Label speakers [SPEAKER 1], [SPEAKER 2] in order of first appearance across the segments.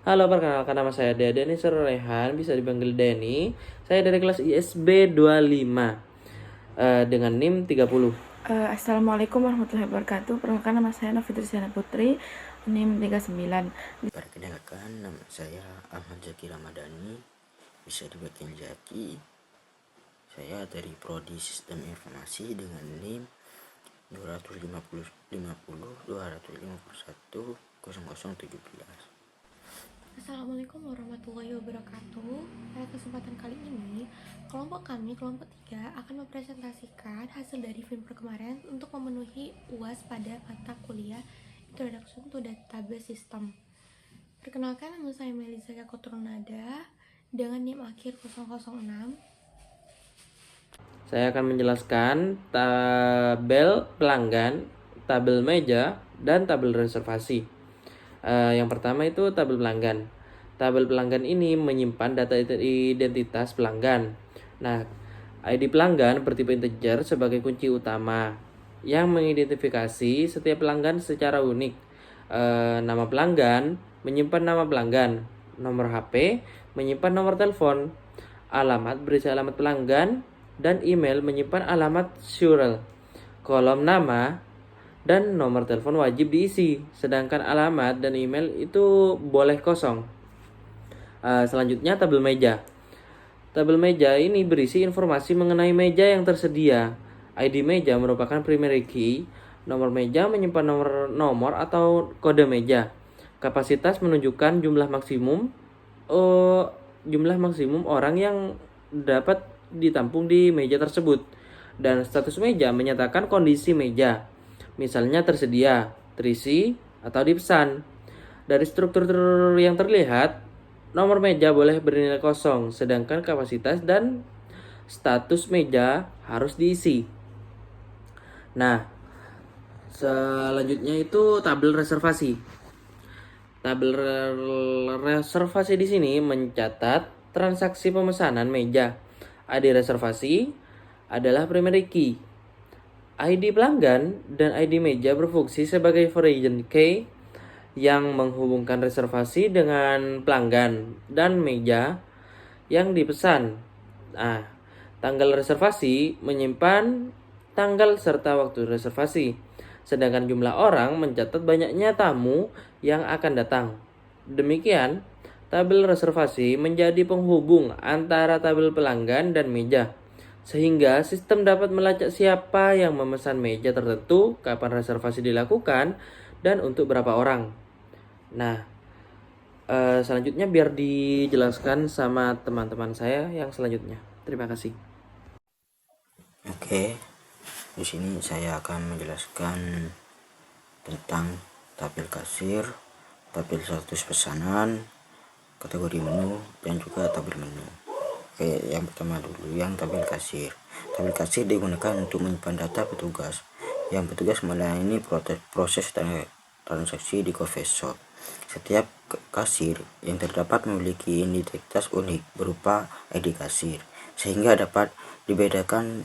[SPEAKER 1] Halo, perkenalkan nama saya Deni Rehan, bisa dipanggil Denny. Saya dari kelas ISB 25 dengan NIM 30.
[SPEAKER 2] Assalamualaikum warahmatullahi wabarakatuh. Perkenalkan nama saya Novitri Putri, NIM 39.
[SPEAKER 3] Perkenalkan, nama saya Ahmad Zaki Ramadhani, bisa dipanggil Zaki. Saya dari Prodi Sistem Informasi dengan NIM 250 251 0017.
[SPEAKER 4] Assalamualaikum warahmatullahi wabarakatuh. Pada kesempatan kali ini, kelompok kami, kelompok 3, akan mempresentasikan hasil dari Finpro kemarin untuk memenuhi UAS pada mata kuliah Introduction to Database System. Perkenalkan, nama saya Melisa Kotronada dengan NIM akhir 006.
[SPEAKER 1] Saya akan menjelaskan tabel pelanggan, tabel meja, dan tabel reservasi. Yang pertama itu tabel pelanggan. Tabel pelanggan ini menyimpan data identitas pelanggan. Nah, ID pelanggan bertipe integer sebagai kunci utama yang mengidentifikasi setiap pelanggan secara unik. Nama pelanggan menyimpan nama pelanggan, nomor HP menyimpan nomor telepon, alamat berisi alamat pelanggan, dan email menyimpan alamat serial. Kolom nama dan nomor telepon wajib diisi, sedangkan alamat dan email itu boleh kosong. Selanjutnya tabel meja. Tabel meja ini berisi informasi mengenai meja yang tersedia. ID meja merupakan primary key. Nomor meja menyimpan nomor atau kode meja. Kapasitas menunjukkan jumlah maksimum orang yang dapat ditampung di meja tersebut. Dan status meja menyatakan kondisi meja, misalnya tersedia, terisi, atau dipesan. Dari struktur yang terlihat, nomor meja boleh bernilai kosong, sedangkan kapasitas dan status meja harus diisi. Nah, selanjutnya itu tabel reservasi. Tabel reservasi di sini mencatat transaksi pemesanan meja. ID reservasi adalah primary key. ID pelanggan dan ID meja berfungsi sebagai foreign key yang menghubungkan reservasi dengan pelanggan dan meja yang dipesan. Nah, tanggal reservasi menyimpan tanggal serta waktu reservasi, sedangkan jumlah orang mencatat banyaknya tamu yang akan datang. Demikian, tabel reservasi menjadi penghubung antara tabel pelanggan dan meja, sehingga sistem dapat melacak siapa yang memesan meja tertentu, kapan reservasi dilakukan, dan untuk berapa orang. Nah, selanjutnya biar dijelaskan sama teman-teman saya yang selanjutnya. Terima kasih.
[SPEAKER 3] Oke, di sini saya akan menjelaskan tentang tabel kasir, tabel status pesanan, kategori menu, dan juga tabel menu. Oke, yang pertama dulu yang tabel kasir. Tabel kasir digunakan untuk menyimpan data petugas yang petugas melayani proses transaksi di coffee shop. Setiap kasir yang terdapat memiliki identitas unik berupa ID kasir, sehingga dapat dibedakan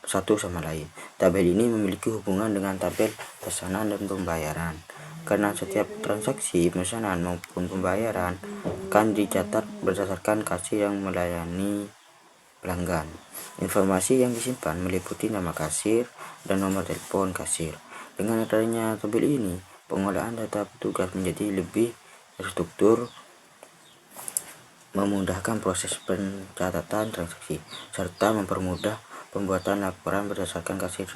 [SPEAKER 3] satu sama lain. Tabel ini memiliki hubungan dengan tabel pesanan dan pembayaran, karena setiap transaksi pesanan maupun pembayaran akan dicatat berdasarkan kasir yang melayani pelanggan. Informasi yang disimpan meliputi nama kasir dan nomor telepon kasir. Dengan adanya tabel ini, pengolahan data petugas menjadi lebih terstruktur, memudahkan proses pencatatan transaksi, serta mempermudah pembuatan laporan berdasarkan kasir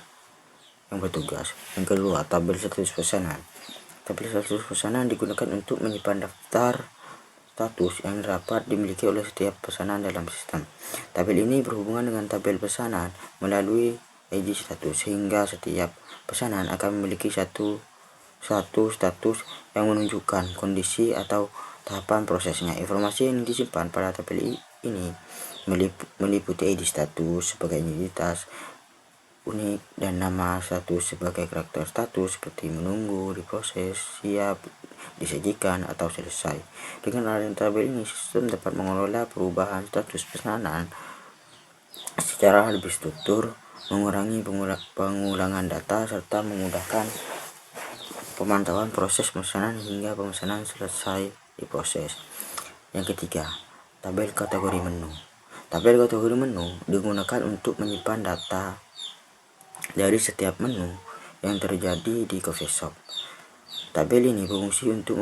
[SPEAKER 3] yang bertugas. Yang kedua, tabel status pesanan. Tabel status pesanan digunakan untuk menyimpan daftar status yang dapat dimiliki oleh setiap pesanan dalam sistem. Tabel ini berhubungan dengan tabel pesanan melalui ID status, sehingga setiap pesanan akan memiliki satu status yang menunjukkan kondisi atau tahapan prosesnya. Informasi yang disimpan pada tabel ini meliputi ID status sebagai identitas unik dan nama status sebagai karakter status seperti menunggu, diproses, siap, disajikan, atau selesai. Dengan adanya tabel ini, sistem dapat mengelola perubahan status pesanan secara lebih struktur, mengurangi pengulangan data, serta memudahkan pemantauan proses pemesanan hingga pemesanan selesai diproses. Yang ketiga, tabel kategori menu. Tabel kategori menu digunakan untuk menyimpan data dari setiap menu yang terjadi di coffee shop. Tabel ini berfungsi untuk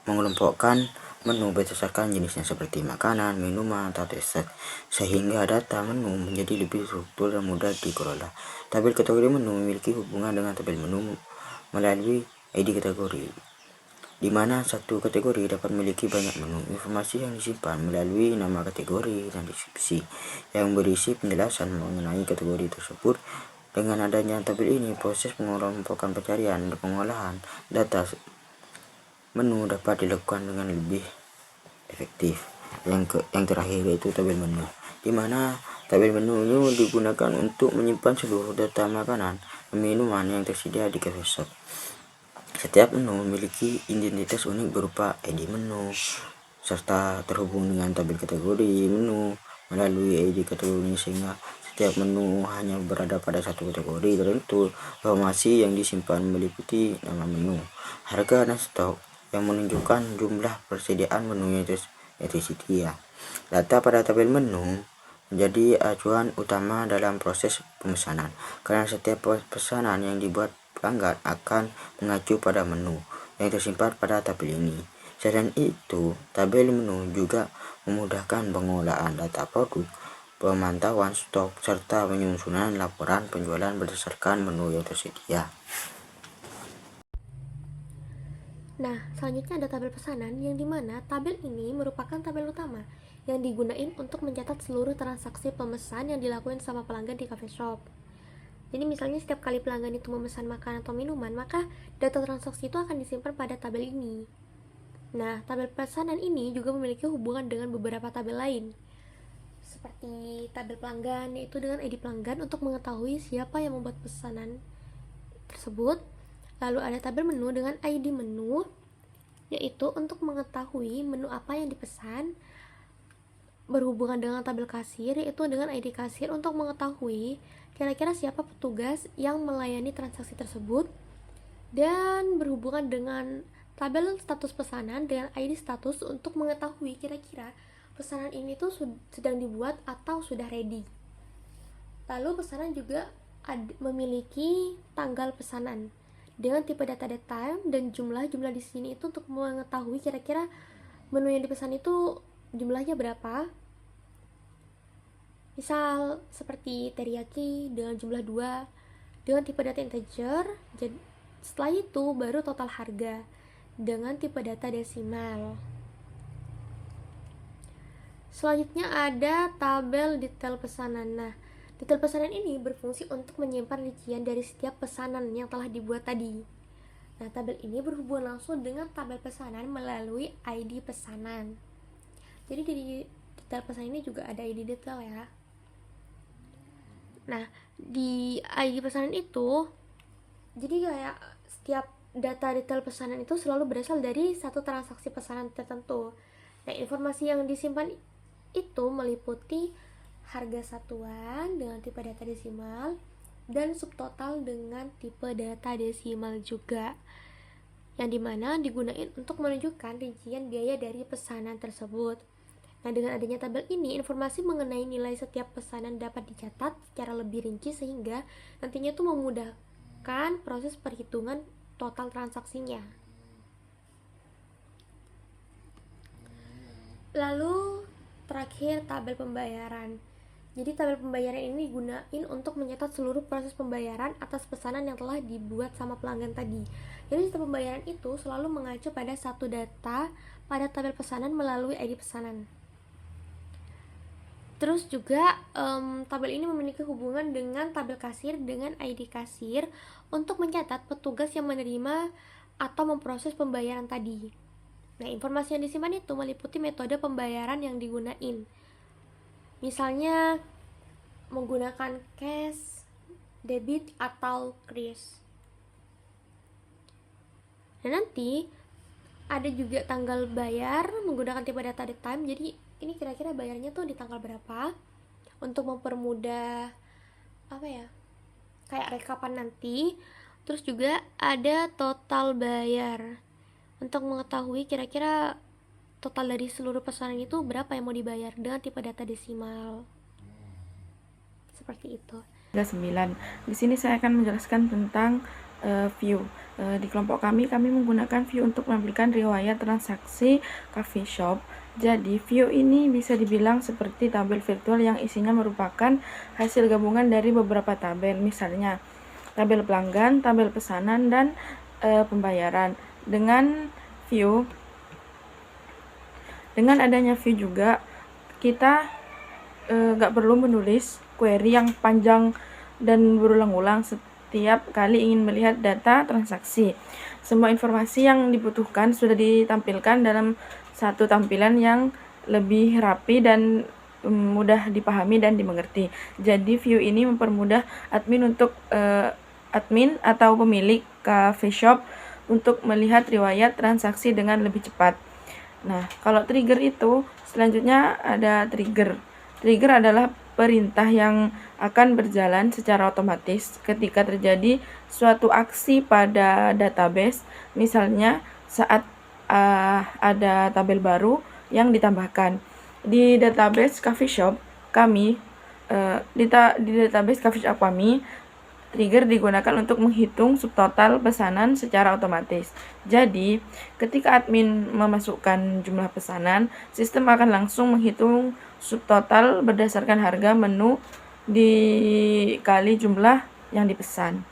[SPEAKER 3] mengelompokkan menu berdasarkan jenisnya seperti makanan, minuman, atau dessert, sehingga data menu menjadi lebih struktur dan mudah dikelola. Tabel kategori menu memiliki hubungan dengan tabel menu melalui ID kategori, di mana satu kategori dapat memiliki banyak menu. Informasi yang disimpan melalui nama kategori dan deskripsi yang berisi penjelasan mengenai kategori tersebut. Dengan adanya tabel ini, proses pengelompokan, pencarian, dan pengolahan data menu dapat dilakukan dengan lebih efektif. Yang terakhir yaitu tabel menu, di mana tabel menu ini digunakan untuk menyimpan seluruh data makanan dan minuman yang tersedia di coffee shop. Setiap menu memiliki identitas unik berupa ID menu serta terhubung dengan tabel kategori menu melalui ID kategori, sehingga setiap menu hanya berada pada satu kategori tertentu. Informasi yang disimpan meliputi nama menu, harga, dan stok yang menunjukkan jumlah persediaan menu yang tersedia. Data pada tabel menu menjadi acuan utama dalam proses pemesanan, karena setiap pesanan yang dibuat pelanggan akan mengacu pada menu yang tersimpan pada tabel ini. Selain itu, tabel menu juga memudahkan pengolahan data produk, pemantauan stok, serta penyusunan laporan penjualan berdasarkan menu yang tersedia.
[SPEAKER 4] Nah, selanjutnya ada tabel pesanan, yang dimana tabel ini merupakan tabel utama yang digunain untuk mencatat seluruh transaksi pemesan yang dilakukan sama pelanggan di cafe shop. Jadi misalnya setiap kali pelanggan itu memesan makanan atau minuman, maka data transaksi itu akan disimpan pada tabel ini. Nah, tabel pesanan ini juga memiliki hubungan dengan beberapa tabel lain, seperti tabel pelanggan, yaitu dengan ID pelanggan untuk mengetahui siapa yang membuat pesanan tersebut. Lalu ada tabel menu dengan ID menu, yaitu untuk mengetahui menu apa yang dipesan. Berhubungan dengan tabel kasir, yaitu dengan ID kasir untuk mengetahui kira-kira siapa petugas yang melayani transaksi tersebut. Dan berhubungan dengan tabel status pesanan dengan ID status untuk mengetahui kira-kira pesanan ini tuh sedang dibuat atau sudah ready. Lalu pesanan juga memiliki tanggal pesanan dengan tipe data time dan jumlah di sini itu untuk mengetahui kira-kira menu yang dipesan itu jumlahnya berapa. Misal seperti teriyaki dengan jumlah 2 dengan tipe data integer. Setelah itu baru total harga dengan tipe data desimal. Selanjutnya ada tabel detail pesanan. Nah, detail pesanan ini berfungsi untuk menyimpan rincian dari setiap pesanan yang telah dibuat tadi. Nah, tabel ini berhubungan langsung dengan tabel pesanan melalui ID pesanan. Jadi di detail pesanan ini juga ada ID detail ya. Nah, di ID pesanan itu, jadi kayak setiap data detail pesanan itu selalu berasal dari satu transaksi pesanan tertentu. Nah, informasi yang disimpan itu meliputi harga satuan dengan tipe data desimal dan subtotal dengan tipe data desimal juga, yang dimana digunakan untuk menunjukkan rincian biaya dari pesanan tersebut. Nah, dengan adanya tabel ini, informasi mengenai nilai setiap pesanan dapat dicatat secara lebih rinci sehingga nantinya itu memudahkan proses perhitungan total transaksinya. Lalu terakhir tabel pembayaran. Jadi tabel pembayaran ini digunakan untuk mencatat seluruh proses pembayaran atas pesanan yang telah dibuat sama pelanggan tadi. Jadi sistem pembayaran itu selalu mengacu pada satu data pada tabel pesanan melalui ID pesanan. Terus juga tabel ini memiliki hubungan dengan tabel kasir dengan ID kasir untuk mencatat petugas yang menerima atau memproses pembayaran tadi. Nah, informasi yang disimpan itu meliputi metode pembayaran yang digunain. Misalnya menggunakan cash, debit, atau kris. Dan nanti ada juga tanggal bayar menggunakan tipe data time. Jadi ini kira-kira bayarnya tuh di tanggal berapa untuk mempermudah kayak rekapan nanti. Terus juga ada total bayar untuk mengetahui kira-kira total dari seluruh pesanan itu berapa yang mau dibayar dengan tipe data desimal. Seperti itu.
[SPEAKER 2] 9. Di sini saya akan menjelaskan tentang view. Di kelompok kami menggunakan view untuk menampilkan riwayat transaksi coffee shop. Jadi, view ini bisa dibilang seperti tabel virtual yang isinya merupakan hasil gabungan dari beberapa tabel, misalnya tabel pelanggan, tabel pesanan, dan pembayaran. Dengan adanya view juga, kita nggak perlu menulis query yang panjang dan berulang-ulang setiap kali ingin melihat data transaksi. Semua informasi yang dibutuhkan sudah ditampilkan dalam satu tampilan yang lebih rapi dan mudah dipahami dan dimengerti. Jadi view ini mempermudah admin atau pemilik cafe shop untuk melihat riwayat transaksi dengan lebih cepat. Nah, kalau trigger itu selanjutnya ada trigger. Trigger adalah perintah yang akan berjalan secara otomatis ketika terjadi suatu aksi pada database, misalnya saat ada tabel baru yang ditambahkan. Di database coffee shop kami, trigger digunakan untuk menghitung subtotal pesanan secara otomatis. Jadi, ketika admin memasukkan jumlah pesanan, sistem akan langsung menghitung subtotal berdasarkan harga menu dikali jumlah yang dipesan.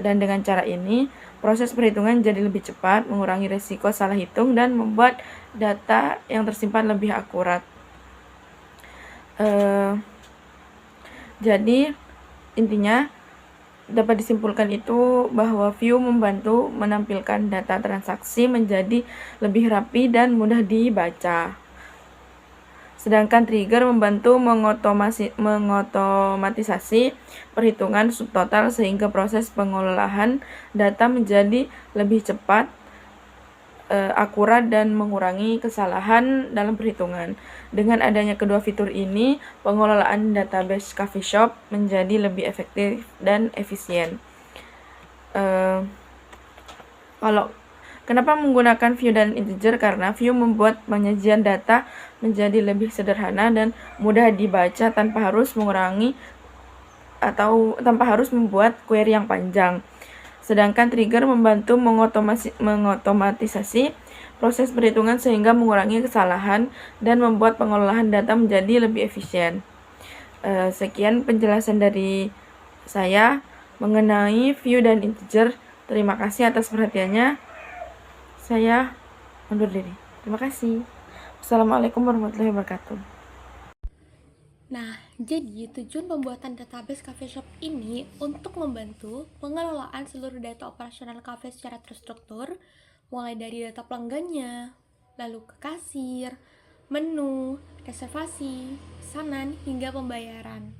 [SPEAKER 2] Dan dengan cara ini, proses perhitungan jadi lebih cepat, mengurangi risiko salah hitung, dan membuat data yang tersimpan lebih akurat. Jadi, intinya dapat disimpulkan itu bahwa view membantu menampilkan data transaksi menjadi lebih rapi dan mudah dibaca. Sedangkan trigger membantu mengotomatisasi perhitungan subtotal sehingga proses pengolahan data menjadi lebih cepat, akurat, dan mengurangi kesalahan dalam perhitungan. Dengan adanya kedua fitur ini, pengelolaan database coffee shop menjadi lebih efektif dan efisien. Kenapa menggunakan view dan integer? Karena view membuat penyajian data menjadi lebih sederhana dan mudah dibaca tanpa harus membuat query yang panjang. Sedangkan trigger membantu mengotomatisasi proses perhitungan sehingga mengurangi kesalahan dan membuat pengolahan data menjadi lebih efisien. Sekian penjelasan dari saya mengenai view dan integer. Terima kasih atas perhatiannya. Saya undur diri. Terima kasih. Wassalamualaikum warahmatullahi wabarakatuh.
[SPEAKER 4] Nah, jadi tujuan pembuatan database coffee shop ini untuk membantu pengelolaan seluruh data operasional cafe secara terstruktur, mulai dari data pelanggannya, lalu ke kasir, menu, reservasi, pesanan, hingga pembayaran.